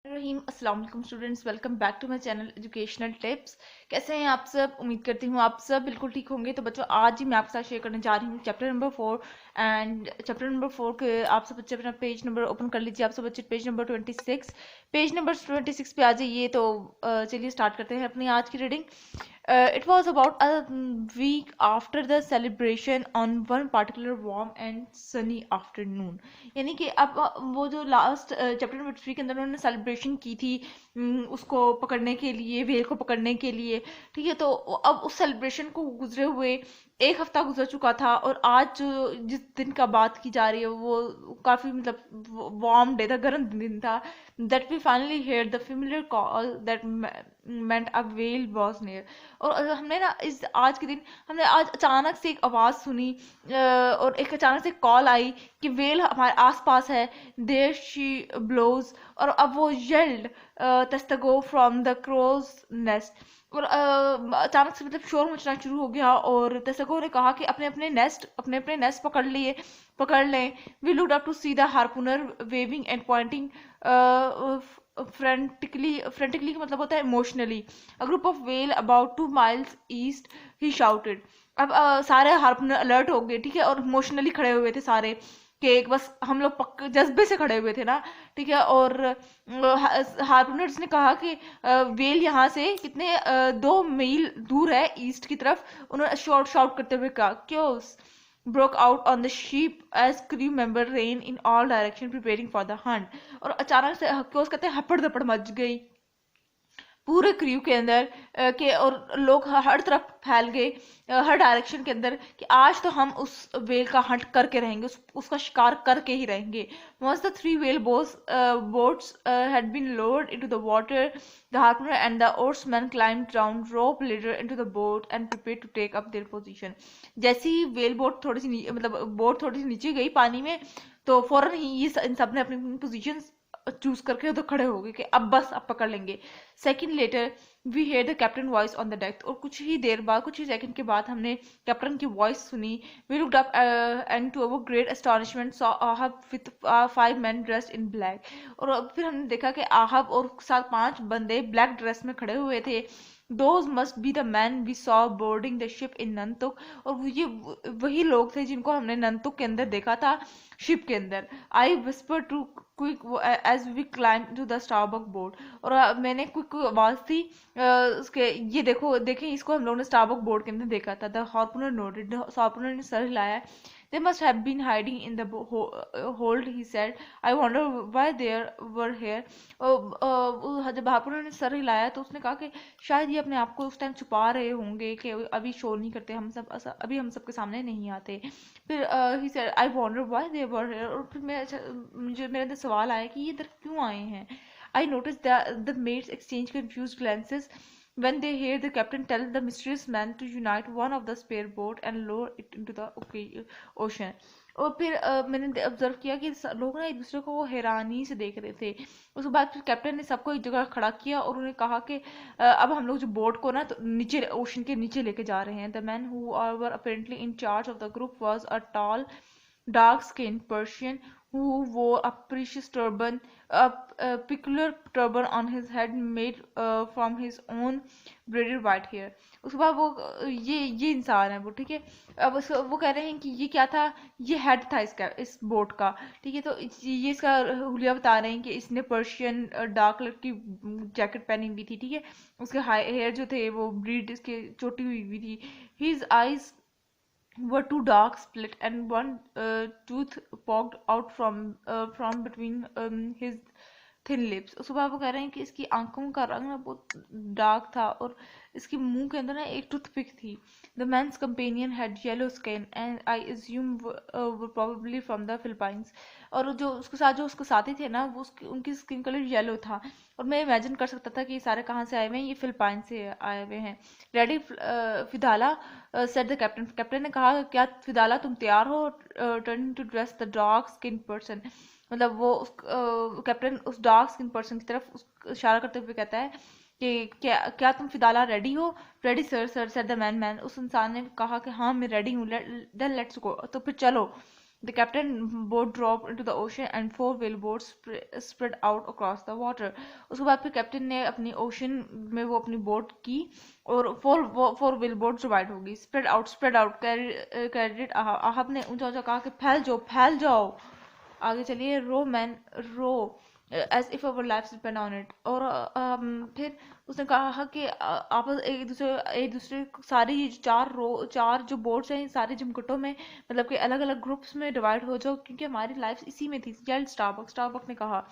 रहीम अस्सलाम वालेकुम students, welcome back to my channel educational tips. कैसे हैं आप सब? उम्मीद करती हूँ आप सब बिल्कुल ठीक होंगे। तो बच्चों, आज ही मैं आपके साथ शेयर करने जा रही हूँ chapter number 4। And chapter number 4 के आप सब बच्चे अपना पेज नंबर ओपन कर लीजिए। आप सब बच्चे पेज नंबर 26, पेज नंबर 26 पे आ जाइए। तो चलिए स्टार्ट करते हैं अपनी आज की reading. It was about a week after the celebration on one particular warm and sunny afternoon। यानी कि अब वो जो लास्ट चैप्टर नंबर 3 के अंदर उन्होंने सेलिब्रेशन की थी, उसको पकड़ने के लिए, व्हेल को पकड़ने के लिए। ठीक है, तो अब उस सेलिब्रेशन को गुजरे हुए एक हफ्ता गुजर चुका था, और आज जो जिस दिन का बात की जा रही है वो काफी मतलब वार्म डे था, गर्म दिन था। That we finally hear the familiar call that meant a whale was near। और हमने ना इस आज के दिन हमने आज अचानक से एक आवाज सुनी, और एक अचानक से कॉल आई कि वेल हमारे आसपास है। There she blows. और अब वो yelled Tashtego from the crow's nest. और अचानक से मतलब शोर मचना शुरू हो गया, और तस्तगो ने कहा कि अपने अपने नेस्ट पकड़ लें। We looked up to see the harpooner waving and pointing frantically का मतलब होता है emotionally. A group of whale about 2 miles east, he shouted. अब सारे हार्पूनर अलर्ट हो गए, ठीक है, और इमोशनली खड़े हुए थे सारे, कि बस हम लोग पक्के जज्बे से खड़े हुए थे ना। ठीक है, और हार्पूनर्स ने कहा कि वेल यहाँ से कितने 2 मील दूर है ईस्ट की तरफ। उन्होंने शॉर्ट शाउट करते हुए कहा, क्यों broke out on the ship as crew member ran in all direction preparing for the hunt। और अचानक से क्यों कहते हैं हपड़ दपड़ मच गई पूरे क्रू के अंदर, के और लोग हर तरफ फैल गए, हर डायरेक्शन के अंदर, कि आज तो हम उस वेल का हंट करके रहेंगे, उसका शिकार करके ही रहेंगे। Once the 3 whale boats had been lowered into the water, the harpooner and the oarsmen climbed down rope ladder into the boat and prepared to take up their position। जैसे ही well boat थोड़ी सी मतलब boat थोड़ी सी नीचे गई पानी में, तो फौरन ही ये इन सब ने अपनी पोजीशन चूज करके उधर खड़े हो गए कि अब पकड़ लेंगे। Second later we hear the captain voice on the deck. और कुछ ही देर बाद, कुछ ही सेकंड के बाद हमने कैप्टन की वॉइस सुनी। We looked up and to our great astonishment saw Ahab with 5 men dressed in black. और फिर हमने देखा कि आहब और साथ 5 बंदे ब्लैक ड्रेस में खड़े हुए थे। Those must be the men we saw boarding the ship in नंतुक। और ये वही लोग थे जिनको हमने नंतुक के अंदर देखा था, शिप के अंदर। I whisper to Queequeg as we climb to the Starbuck board. और मैंने क्विक आवाज थी उसके, ये देखो देखें, इसको हम लोगों ने स्टारबक बोर्ड के अंदर देखा था। द हार्पूनर नोटेड, हार्पूनर ने सर हिलाया। They must have been hiding in the hold, he said. I wonder why they were here। जब हार्पूनर ने सर हिलाया तो उसने कहा कि शायद ये अपने आप को उस टाइम छुपा रहे होंगे कि अभी शो नहीं करते, हम सब अभी हम सबके सामने नहीं आते। फिर he said I wonder why they were here. और फिर मुझे मेरे अंदर सवाल आया कि ये इधर क्यों आए हैं। I notice the mates exchange confuse glances when they hear the captain tell the mysterious man to unite one of the spare boat and lower it into the ocean। और फिर मैंने ऑब्जर्व किया कि लोग ना एक दूसरे को वो हैरानी से देख रहे थे। उसके बाद फिर कैप्टन ने सबको एक जगह खड़ा किया और उन्होंने कहा कि अब हम लोग जो बोट को ना तो नीचे ओशन के नीचे लेके जा रहे हैं। The man who were apparently in charge of the group was a tall dark skinned Persian who wore a precious turban, a peculiar turban on his head made from his own braided white hair। उसके बाद वो ये इंसान है वो, ठीक है। अब वो कह रहे हैं कि ये क्या था, ये हेड था इसका, इस बोट का, ठीक है। तो ये इसका हुलिया बता रहे हैं कि इसने पर्शियन डार्क कलर की जैकेट पहनी हुई थी, ठीक है। उसके हेयर जो थे वो ब्रीड इसके चोटी हुई थी। His eyes were too dark split and one tooth poked out from between his thin lips. उसके बाद वो कह रहे हैं कि इसकी आंखों का रंग ना बहुत डार्क था और इसके मुंह के अंदर ना एक टूथपिक थी। The man's companion had yellow skin and I assume probably from the Philippines. और जो उसके साथी थे ना, वो उनकी स्किन कलर येलो था। और मैं इमेजिन कर सकता था कि ये सारे कहाँ से आए हुए हैं, ये फिलिपाइन से आए हुए हैं। Ready Fedallah, said the captain. Captain ने कहा, क्या फिदाला तुम तैयार हो? Turning to dress the dark skin person. मतलब वो कैप्टन उस डार्क स्किन पर्सन की तरफ इशारा करते हुए कहता है कि क्या तुम फिदाला रेडी हो? Ready sir said the man. उस इंसान ने कहा कि हाँ मैं रेडी हूँ। देन लेट्स गो, तो फिर चलो। The captain boat dropped into the ocean and 4 whaleboats spread out across the water. उसके बाद फिर कैप्टन ने अपनी ओशन में वो अपनी बोट की और फोर व्हील बोट डिवाइड होगी. Spread out carried. आहब ने ऊंचा ऊंचा कहा कि फैल जाओ. आगे चलिए. Row man row as if our life depend on it. और फिर उसने कहा कि आपस एक दूसरे सारी चार जो बोट्स हैं सारे झुमकटों में मतलब कि अलग अलग ग्रुप्स में डिवाइड हो जाओ क्योंकि हमारी लाइफ इसी में थी. स्टारबक ने कहा.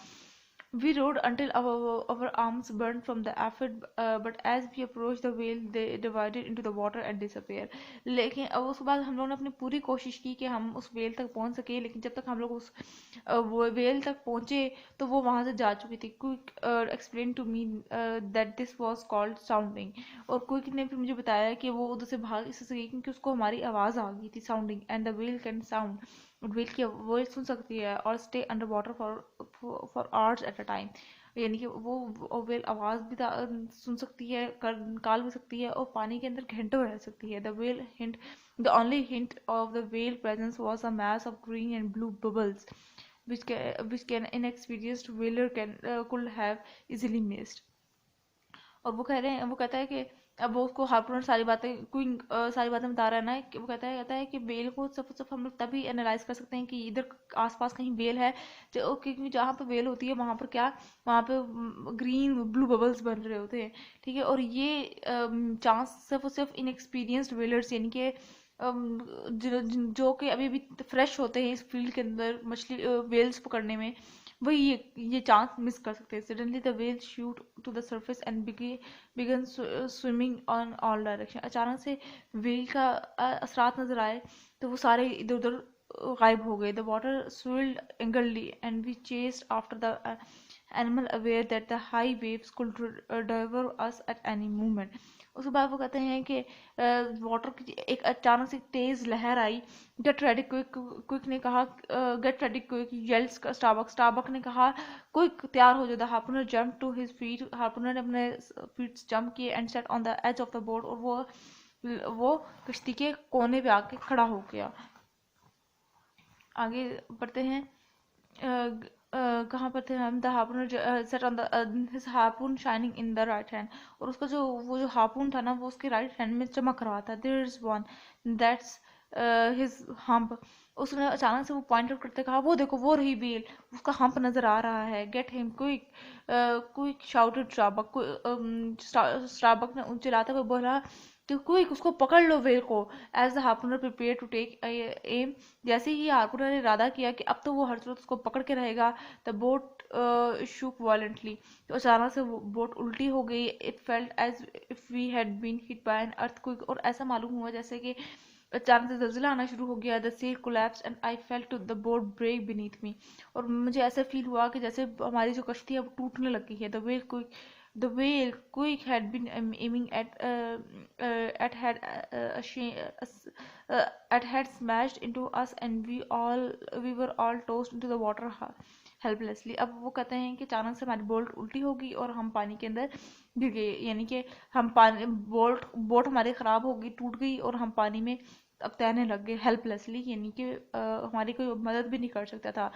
We rowed until our arms burned from the effort, but as we approached the whale, they divided into the water and disappeared. लेकिन अब उसके बाद हम लोगों ने अपनी पूरी कोशिश की कि हम उस वेल तक पहुंच सके, लेकिन जब तक हम लोग उस वो वेल तक पहुंचे तो वो वहां से जा चुकी थी. Queequeg explain to me that this was called sounding. और क्विक ने फिर मुझे बताया कि वो उधर से भाग इससे गई क्योंकि उसको हमारी आवाज़ आ गई थी. Sounding and the well can sound. Whale की वॉइस सुन सकती है और stay under water for hours at a time. यानी कि वो वेल आवाज़ भी सुन सकती है, निकाल भी सकती है और पानी के अंदर घंटों रह सकती है. The only hint of the well presence was a mass of green and blue bubbles which can inexperienced whaler could have easily missed. और वो कहता है कि अब वो उसको हार्पूनर सारी बातें बता रहा है ना कि वो कहता है कि बेल को सिर्फ हम लोग तभी एनालाइज कर सकते हैं कि इधर आसपास कहीं बेल है जो क्योंकि जहाँ पे बेल होती है वहाँ पे ग्रीन ब्लू बबल्स बन रहे होते हैं. ठीक है. और ये चांस सिर्फ इनएक्सपीरियंस्ड वेलर्स यानी कि जो कि अभी भी फ्रेश होते हैं इस फील्ड के अंदर मछली वेल्स पकड़ने में वही ये चांस मिस कर सकते हैं. Suddenly the whale shoot to the surface and began swimming on all direction. अचानक से वेल का असरात नजर आए तो वो सारे इधर उधर गायब हो गए. The water swilled angrily and we chased after the animal aware that the high waves could devour us at any moment. उसके बाद वो कहते हैं कि वाटर की एक अचानक से तेज लहर आई. गेट रेडी क्विक ने कहा. Get ready Queequeg yells Starbuck ने कहा क्विक तैयार हो जाता. Harpooner jump to his feet. Harpooner ने अपने फीट जंप किए and set on the edge of the board. और वो कश्ती के कोने पे आके खड़ा हो गया. आगे बढ़ते हैं. कहाँ पर थे हम. The harpooner set on the his harpoon shining in the right hand. और उसका जो हार्पून था ना वो उसके राइट हैंड में चमक रहा था. There is one that's his hump. उसने अचानक से वो पॉइंट आउट करते कहा वो देखो वो रही बेल उसका हम्प नजर आ रहा है. Get him quick shouted Starbuck ने चिल्लाते हुए बोला तो क्विक उसको पकड़ लो वेल को. As the harpooner prepare to take aim. जैसे ही हार्पूनर ने इरादा किया कि अब तो वो हर सूरत उसको पकड़ के रहेगा. The boat shook violently. तो अचानक से वो बोट उल्टी हो गई. It felt as if we had been hit by an earthquake. और ऐसा मालूम हुआ जैसे कि अचानक से जलजिला आना शुरू हो गया. The sail collapse and I felt the boat break beneath me. और मुझे ऐसा फील हुआ कि जैसे हमारी जो कश्ती है वो टूटने लगी है. The whale quick had been aiming had smashed into us and we were all tossed into the water helplessly. अब वो कहते हैं कि अचानक से हमारी बोट उल्टी हो गई और हम पानी के अंदर गिर गए. यानी कि हम पानी बोट हमारी खराब हो गई टूट गई और हम पानी में अब तैरने लग गए हेल्पलेसली. यानी कि हमारी कोई मदद भी नहीं कर सकता था.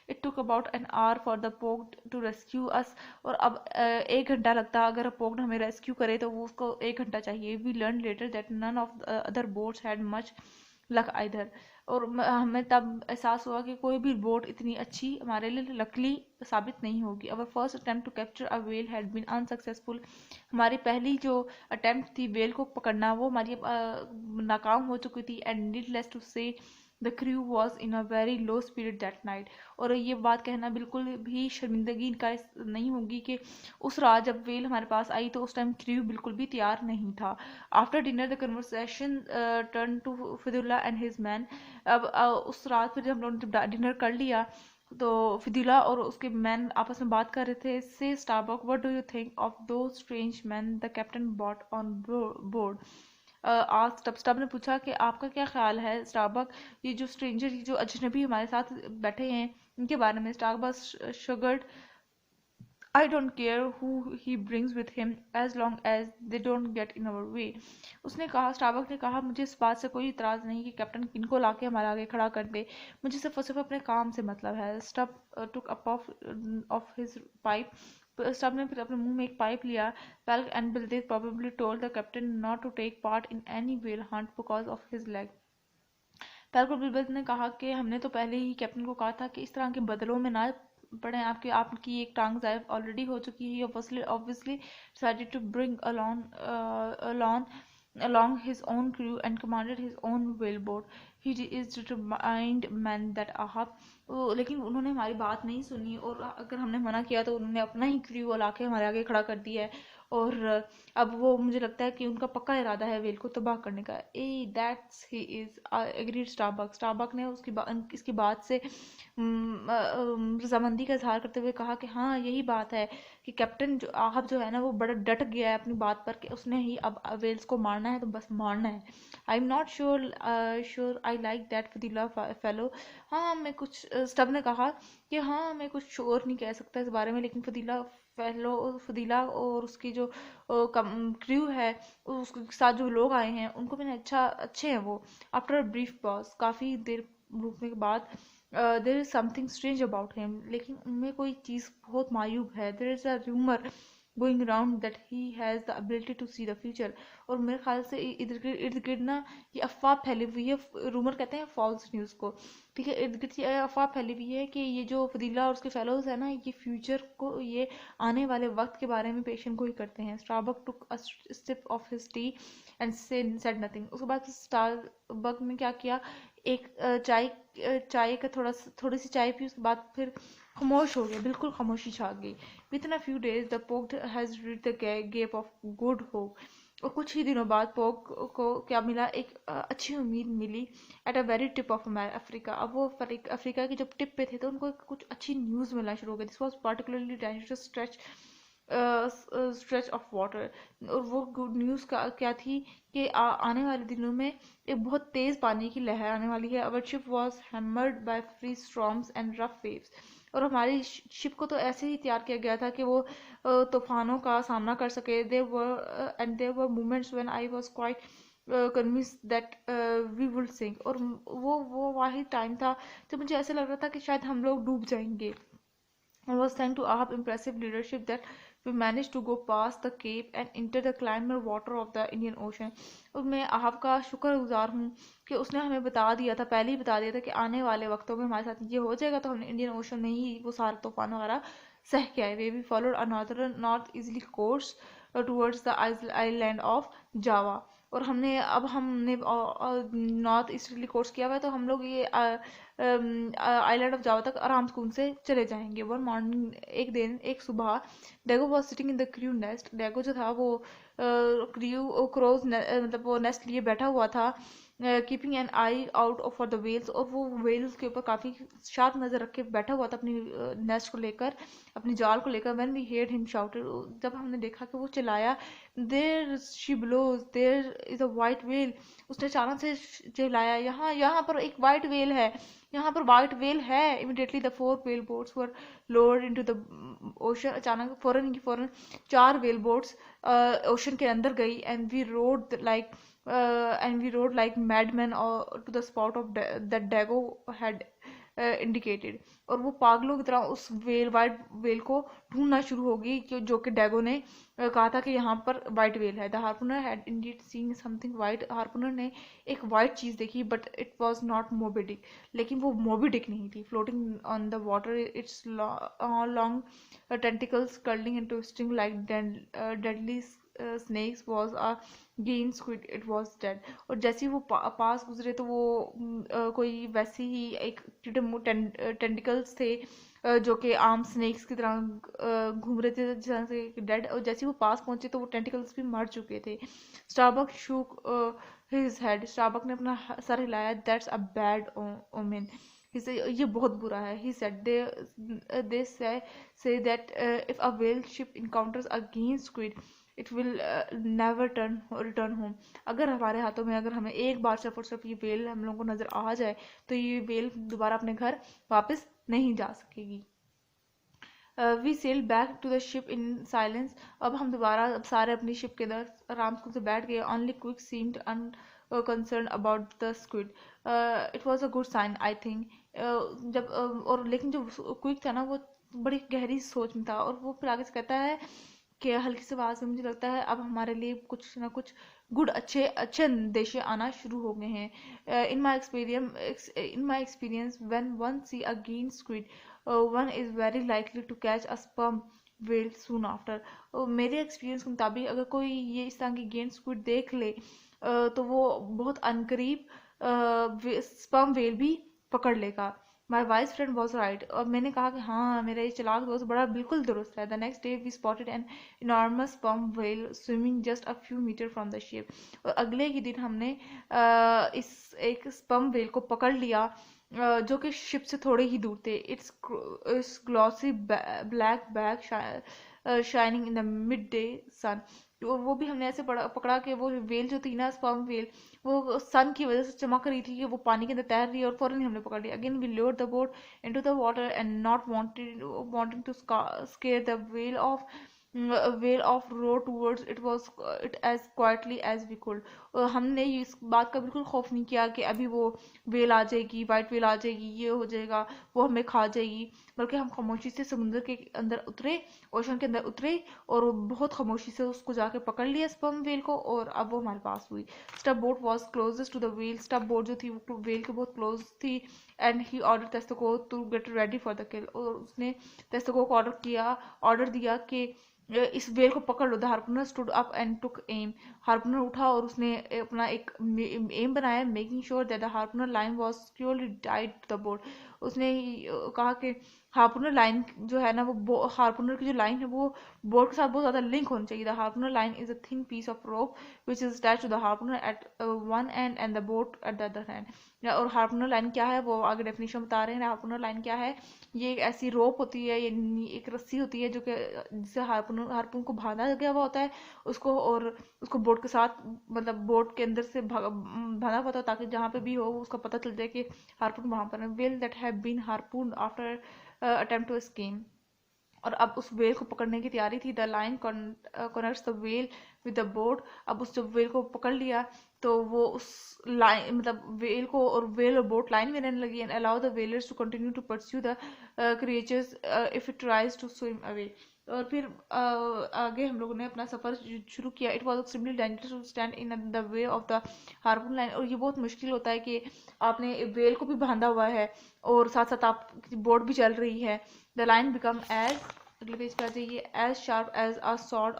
It took about an hour for the Pequod to rescue us. और अब 1 घंटा लगता अगर पोग हमें रेस्क्यू करे तो वो उसको 1 घंटा चाहिए. We learn later that none of other boats had much luck either. और हमें तब एहसास हुआ कि कोई भी बोट इतनी अच्छी हमारे लिए लकली साबित नहीं होगी. Our first attempt to capture a whale had been unsuccessful. हमारी पहली जो अटेम्प्ट थी वेल को पकड़ना वो हमारी नाकाम हो चुकी थी. एंड नीडलेस टू से the crew was in a very low spirit that night. और ये बात कहना बिल्कुल भी शर्मिंदगी का नहीं होगी कि उस रात जब वेल हमारे पास आई तो उस टाइम क्रू बिल्कुल भी तैयार नहीं था. After dinner the conversation turn to Fedallah and his man. अब उस रात फिर हम लोगों ने डिनर कर लिया तो फिदुल्ला और उसके मैन आपस में बात कर रहे थे. Said Starbuck what do you think of those strange man the captain bought on board. आज स्टब ने पूछा कि आपका क्या ख्याल है स्टारबक ये जो स्ट्रेंजर जो अजनबी हमारे साथ बैठे हैं इनके बारे में. Starbuck shrugged I don't care who he brings with him as long as they don't get in our way. उसने कहा, स्टारबक ने कहा, मुझे इस बात से कोई इतराज नहीं कि कैप्टन किनको लाके हमारे आगे खड़ा कर दे, मुझे सिर्फ और सिर्फ अपने काम से मतलब है. Stub took up of his pipe. Stub ने फिर अपने मुंह में एक पाइप लिया. Pelk and Bill probably told the captain not to take part in any whale hunt because of his leg. पेल्क और बिलबल ने कहा कि हमने तो पहले ही कैप्टन को कहा था कि इस तरह के बदलों में ना पड़े. आपकी एक टांग ज़ायब ऑलरेडी हो चुकी है. Obviously decided to bring along his own crew and commanded his own whaleboat. He is determined man that Ahab. लेकिन उन्होंने हमारी बात नहीं सुनी, और अगर हमने मना किया तो उन्होंने अपना ही क्रू ला के हमारे आगे खड़ा कर दिया है. और अब वो, मुझे लगता है कि उनका पक्का इरादा है वेल को तबाह करने का. Aye that's he is agreed Starbuck. Starbuck ने इसकी बात से रजामंदी का इजहार करते हुए कहा कि हाँ, यही बात है कि कैप्टन जो आहब जो है ना, वो बड़ा डट गया है अपनी बात पर कि उसने ही अब वेल्स को मारना है तो बस मारना है. I am not sure I like that Fedallah fellow. हाँ, मैं कुछ, स्टब ने कहा कि हाँ, मैं कुछ श्योर नहीं कह सकता इस बारे में, लेकिन फदीला और उसकी जो क्रू है, उसके साथ जो लोग आए हैं, उनको मैंने अच्छे हैं वो. आफ्टर अ ब्रीफ पॉज, काफ़ी देर रुकने के बाद, there is something strange about him. लेकिन उनमें कोई चीज़ बहुत मायूब है. There is a rumour going around that he has the ability to see the future. और मेरे ख्याल से इर्द गिर्द ना ये अफवाह फैली हुई है. रूमर कहते हैं फॉल्स न्यूज़ को, ठीक है. इर्द गिर्द ये अफवाह फैली हुई है कि ये जो फदीला और उसके फेलोज है ना, ये फ्यूचर को, ये आने वाले वक्त के बारे में पेशन गोई करते हैं. Starbuck took a sip of his tea and said nothing. उसके बाद स्टारबक ने क्या किया, एक चाय का थोड़ी सी चाय पी. उसके बाद फिर खामोश हो गया, बिल्कुल खामोशी छा गई. Within a few days the Pequod has reached the Cape of Good Hope. और कुछ ही दिनों बाद पोक को क्या मिला, एक अच्छी उम्मीद मिली. At a very tip of Africa. अब वो अफ्रीका की जब टिप पे थे तो उनको कुछ अच्छी न्यूज़ मिलना शुरू हो गई. This was particularly dangerous stretch of water. और वो गुड न्यूज़ का क्या थी कि आने वाले दिनों में एक बहुत तेज़ पानी की लहर आने वाली है. Our ship was hammered by free storms and rough waves. और हमारी शिप को तो ऐसे ही तैयार किया गया था कि वो तूफानों का सामना कर सके. There were moments when I was quite convinced that we would sink. और वो वाहिद टाइम था जब मुझे ऐसे लग रहा था कि शायद हम लोग डूब जाएंगे. I was thanks to Ahab's impressive leadership that we managed to go past the cape and enter the climber water of the Indian Ocean. और मैं आहब का शुक्रगुजार हूँ कि उसने हमें बता दिया था, पहले ही बता दिया था कि आने वाले वक्तों में हमारे साथ ये हो जाएगा. तो हमने इंडियन ओशन में ही वो सारे तूफान वगैरह सह के आए. We followed a north easterly course towards the island of Java. और हमने नॉर्थ ईस्टर्ली कोर्स किया हुआ है, तो हम लोग ये आइलैंड ऑफ जावा तक आराम सुकून से चले जाएंगे. वन मॉर्निंग, एक सुबह, Diego was sitting in the crew nest. Diego जो था वो क्रोज मतलब वो नेस्ट लिए बैठा हुआ था, keeping an eye out for the whales. और वो वेल्स के ऊपर काफ़ी शार्प नज़र रख के बैठा हुआ था अपनी नेस्ट को लेकर, अपनी जाल को लेकर. When we heard him shouted, जब हमने देखा कि वो चिल्लाया, there she blows, there is a white whale. उसने अचानक से चिल्लाया, यहाँ पर एक वाइट वेल है, यहाँ पर वाइट वेल है. Immediately the 4 whale boats were lowered into the ocean. अचानक फौरन 4 वेल बोट्स ओशन के अंदर गई. And we rode like madman to the spot of that Daggoo had indicated. और वो पागलों की तरह उस वाइट वेल को ढूंढना शुरू होगी जो कि डेगो ने कहा था कि यहाँ पर वाइट वेल है. The harpooner had indeed seen something white. Harpooner ने एक वाइट चीज़ देखी, but it was not Moby Dick. लेकिन वो मोबी डिक नहीं थी. Floating on the water, its long tentacles curling and twisting like deadly snakes was a green squid. It was dead. और जैसे ही वो पास गुजरे तो वो कोई वैसे ही एक टेंटिकल्स थे जो कि आम स्नेक्स की तरह घूम रहे थे जैसे से डेड. और जैसे ही वो पास पहुंचे तो वो टेंटिकल्स भी मर चुके थे. Starbuck shook his head. Starbuck ने अपना सर हिलाया. That's a bad omen. ये बहुत बुरा है. He said they say that if a whale ship encounters a green squid it will never return home. अगर हमारे हाथों में, अगर हमें एक बार सिर्फ और सिर्फ ये वेल हम लोगों को नज़र आ जाए तो ये वेल दोबारा अपने घर वापस नहीं जा सकेगी. We sail back to the ship in silence. अब हम दोबारा अब सारे अपनी शिप के अंदर आराम से बैठ गए। Only Queequeg seemed unconcern about the squid. It was a good sign I think. जब और लेकिन जो क्विक था ना वो बड़ी गहरी सोच में था, और वो फिर आगे से कहता है कि हल्की सी आवाज में मुझे लगता है अब हमारे लिए कुछ ना कुछ गुड अच्छे अच्छे अंदेशे आना शुरू हो गए हैं। In my experience when one see a green squid one is very likely to catch a sperm whale soon after. मेरे एक्सपीरियंस के मुताबिक अगर कोई ये इस तरह की ग्रीन स्क्विड देख ले तो वो बहुत अनकरीब स्पर्म वेल भी पकड़ लेगा। माई वाइस फ्रेंड वॉज राइट। और मैंने कहा कि हाँ मेरा ये चालाक दोस्त बड़ा बिल्कुल दुरुस्त है। The next day we spotted an enormous sperm whale swimming just a few metre from the ship. और अगले ही दिन हमने इस एक स्पर्म व्हेल को पकड़ लिया जो कि शिप से थोड़े ही दूर थे। Its glossy black back shining in the mid day sun. वो भी हमने ऐसे पकड़ा कि वो वेल जो थी ना स्पर्म वेल वो सन की वजह से चमक रही थी कि वो पानी के अंदर तैर रही है, और फौरन ही हमने पकड़ लिया। Again we load the boat into the water and not wanting to scare the whale of row towards it as quietly as we could। हमने इस बात का बिल्कुल खौफ नहीं किया कि अभी वो वेल आ जाएगी, वाइट वेल आ जाएगी, ये हो जाएगा, वो हमें खा जाएगी, बल्कि हम खामोशी से समुद्र के अंदर उतरे, ओशन के अंदर उतरे, और वो बहुत खामोशी से उसको जाके पकड़ लिया स्पर्म वेल को, और अब वो हमारे पास हुई। Stubb boat was closest to the whale. Stubb boat जो थी वो वेल के बहुत क्लोज थी। And he order Tashtego to get ready for the kill. और उसने तेस्तोको को ऑर्डर दिया कि इस वेल को पकड़ लो। The harpooner stood up and took aim. Harpooner उठा और उसने अपना एक एम बनाया, making sure that the harpooner line was securely tied to the boat. उसने कहा कि हार्पूनर लाइन जो है ना वो हार्पूनर की जो लाइन है वो बोट के साथ बहुत ज्यादा लिंक होनी चाहिए। The harpooner line is a thin piece of rope which is attached to the harpooner at one end and the boat at the other hand. और हार्पूनर लाइन क्या है वो आगे डेफिनेशन बता रहे हैं। हार्पूनर लाइन क्या है, ये एक ऐसी रोप होती है, ये एक रस्सी होती है जो कि जिससे हार्पून को बांधा गया हुआ होता है उसको, और उसको बोट के साथ मतलब बोट के अंदर से बांधा हुआ था ताकि जहाँ पे भी हो उसका पता चल जाए कि हार्पून वहां पर है। Whale that have been harpoon after attempt to escape. और अब उस वेल को पकड़ने की तैयारी थी। The line connects the whale with the boat. अब उस जब वेल को पकड़ लिया तो वो उस लाइन मतलब वेल को और वेल और बोट लाइन में रहने लगी। And allow the whalers to continue to pursue the creatures if it tries to swim away. और फिर आगे हम लोगों ने अपना सफर शुरू किया। It was extremely dangerous to stand in the way of the harpoon line. और ये बहुत मुश्किल होता है कि आपने वेल को भी बांधा हुआ है और साथ साथ आप बोट भी चल रही है। द लाइन बिकम एज अगले पेज पे आ जाइए as sharp as a sword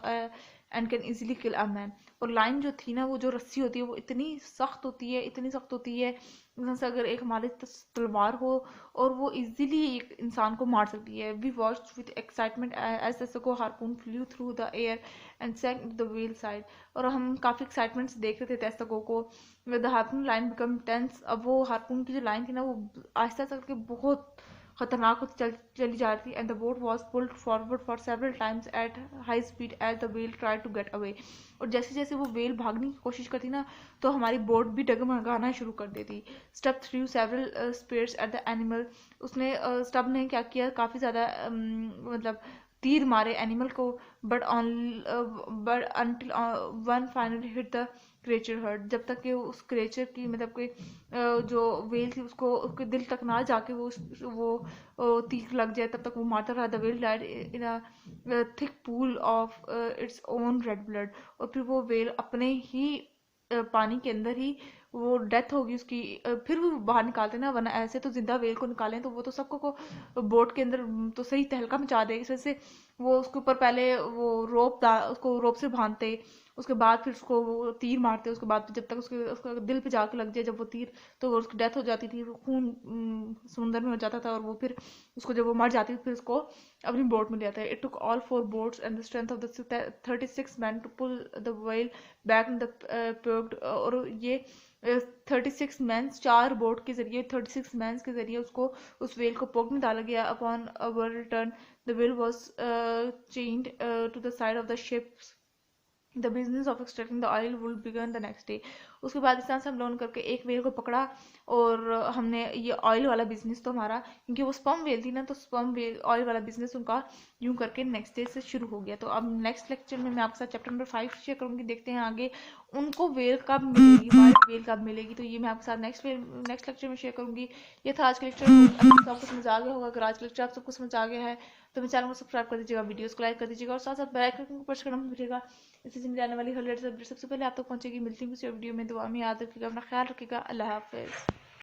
and can easily kill a man. और लाइन जो थी ना वो जो रस्सी होती है वो इतनी सख्त होती है, इतनी सख्त होती है जैसे अगर एक हमारे तलवार हो और वो इजीली एक इंसान को मार सकती है। We watched with excitement as the को harpoon flew through the air and sank in the whale side. और हम काफी एक्साइटमेंट से देख रहे थे तेस्तकों को। The harpoon line become tense. अब वो हार्पून की जो लाइन थी ना वो आहिस्ता आहिस्ता करके बहुत खतरनाक होती चली जा रही थी। And the boat was pulled forward for several times at high speed as the whale try to get away. और जैसे जैसे वो वेल भागने की कोशिश करती ना तो हमारी बोट भी डगमगाना शुरू कर देती। Stubb threw several spears at the animal. उसने स्टब ने क्या किया, काफी ज्यादा मतलब तीर मारे एनिमल को, but until one finally hit the creature hurt. जब तक कि उस क्रिएचर की मतलब कि जो वेल थी उसको उसके दिल तक ना जाके वो तीर लग जाए तब तक वो मारता रहा। The well died in a thick pool of its own red blood. और फिर वो वेल अपने ही पानी के अंदर ही वो डेथ होगी उसकी। फिर वो बाहर निकालते ना, वरना ऐसे तो जिंदा वेल को निकालें तो वो तो सबको को बोट के अंदर तो सही तहलका मचा देगी। इस वजह से वो उसके ऊपर पहले वो उसको रोप से बांधते, उसके बाद फिर उसको वो तीर मारते, उसके बाद जब तक उसके दिल पे जाके लग जाए जब वो तीर तो वो उसकी डेथ हो जाती थी। खून समुद्र में हो जाता था और वो फिर उसको जब वो मर जाती थी फिर उसको अपनी बोट में ले आता है। It took all 4 boats and the strength of the 36 man to pull the whale back in the Pequod. और ये 36 मैन 4 बोट के जरिए 36 मैन के जरिए उसको उस वेल को पोक में डाला गया। Upon our return the whale was chained to the side of the ship the business of extracting the oil would begin the next day. उसके बाद इस तरह से हम लोन करके एक वेल को पकड़ा और हमने ये ऑयल वाला बिजनेस तो हमारा, क्योंकि वो स्पर्म वेल थी ना, तो स्पर्म वेल ऑयल वाला बिजनेस उनका यूं करके नेक्स्ट डे से शुरू हो गया। तो अब नेक्स्ट लेक्चर में मैं आपके साथ चैप्टर नंबर 5 शेयर करूंगी। देखते हैं आगे उनको वेल कब मिलेगी, वाइट वेल कब मिलेगी, तो ये मैं आपके साथ नेक्स्ट लेक्चर में शेयर करूंगी। ये था आज का लेक्चर। आपको समझ आ गया होगा। अगर आज का लेक्चर आप सबको समझ आ गया है तो मेरे चैनल को सब्सक्राइब कर दीजिएगा, वीडियोस को लाइक कर दीजिएगा और साथ साथ बेल आइकन को प्रेस करना मत भूलिएगा। इससे मिलने आने वाली हर लेटेस्ट अपडेट सबसे पहले आप तक पहुंचेगी। मिलती हूँ किसी वीडियो में। दुआ में याद रखिएगा, अपना ख्याल रखिएगा। अल्लाह हाफिज़।